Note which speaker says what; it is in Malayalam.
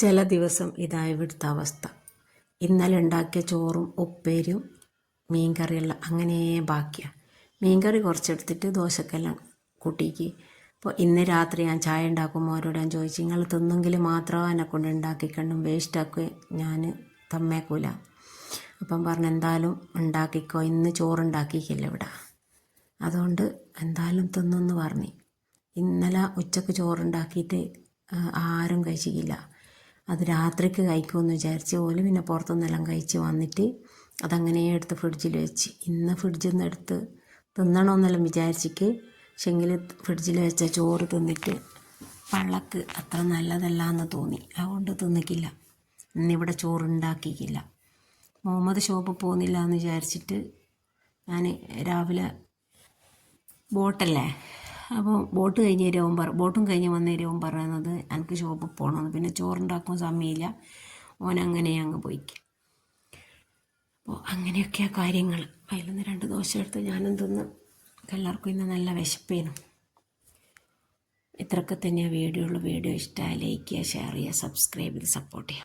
Speaker 1: ചില ദിവസം ഇതായി ഇവിടുത്തെ അവസ്ഥ. ഇന്നലെ ഉണ്ടാക്കിയ ചോറും ഉപ്പേരിയും മീൻകറിയെല്ലാം അങ്ങനെ ബാക്കിയാണ്. മീൻകറി കുറച്ചെടുത്തിട്ട് ദോശക്കെല്ലാം കൂട്ടിക്ക്. അപ്പോൾ ഇന്ന് രാത്രി ഞാൻ ചായ ഉണ്ടാക്കുമ്പോൾ അവരോട് ഞാൻ ചോദിച്ചു, നിങ്ങൾ തിന്നെങ്കിൽ മാത്രമേ എന്നെ കൊണ്ട് ഉണ്ടാക്കിക്കണ്ടും വേസ്റ്റാക്കുക ഞാൻ തമ്മേക്കൂല. അപ്പം പറഞ്ഞു എന്തായാലും ഉണ്ടാക്കിക്കോ, ഇന്ന് ചോറുണ്ടാക്കിക്കില്ല ഇവിടെ, അതുകൊണ്ട് എന്തായാലും തിന്നെന്ന് പറഞ്ഞു. ഇന്നലെ ഉച്ചക്ക് ചോറുണ്ടാക്കിയിട്ട് ആരും കഴിച്ചിട്ടില്ല. അത് രാത്രിക്ക് കഴിക്കുമെന്ന് വിചാരിച്ച് പോലും പിന്നെ പുറത്തുനിന്നെല്ലാം കഴിച്ച് വന്നിട്ട് അതങ്ങനെ എടുത്ത് ഫ്രിഡ്ജിൽ വെച്ച്. ഇന്ന് ഫ്രിഡ്ജിൽ നിന്ന് എടുത്ത് തിന്നണമെന്നെല്ലാം വിചാരിച്ചിട്ട്, പക്ഷെങ്കിൽ ഫ്രിഡ്ജിൽ വെച്ച ചോറ് തിന്നിട്ട് പള്ളക്ക് അത്ര നല്ലതല്ല എന്ന് തോന്നി, അതുകൊണ്ട് തിന്നിക്കില്ല. ഇന്നിവിടെ ചോറുണ്ടാക്കിക്കില്ല. മുഹമ്മദ് ഷോപ്പിൽ പോകുന്നില്ല എന്ന് വിചാരിച്ചിട്ട് ഞാൻ രാവിലെ ബോട്ടല്ലേ, അപ്പോൾ ബോട്ടും കഴിഞ്ഞ് വന്നേരവും പറയുന്നത് എനിക്ക് ഷോപ്പിൽ പോകണമെന്ന്. പിന്നെ ചോറുണ്ടാക്കുമ്പോൾ സമയമില്ല, ഓനങ്ങനെ അങ്ങ് പോയിക്ക്. അപ്പോൾ അങ്ങനെയൊക്കെയാണ് കാര്യങ്ങൾ. അതിൽ നിന്ന് 2 ദോശ എടുത്ത് ഞാനും തിന്ന്. എല്ലാവർക്കും ഇന്ന് നല്ല വിശപ്പേനു. ഇത്രയൊക്കെ തന്നെയാണ് വീഡിയോ ഇഷ്ടമായി ലൈക്ക് ചെയ്യുക, ഷെയർ ചെയ്യുക, സബ്സ്ക്രൈബ് ചെയ്ത് സപ്പോർട്ട് ചെയ്യുക.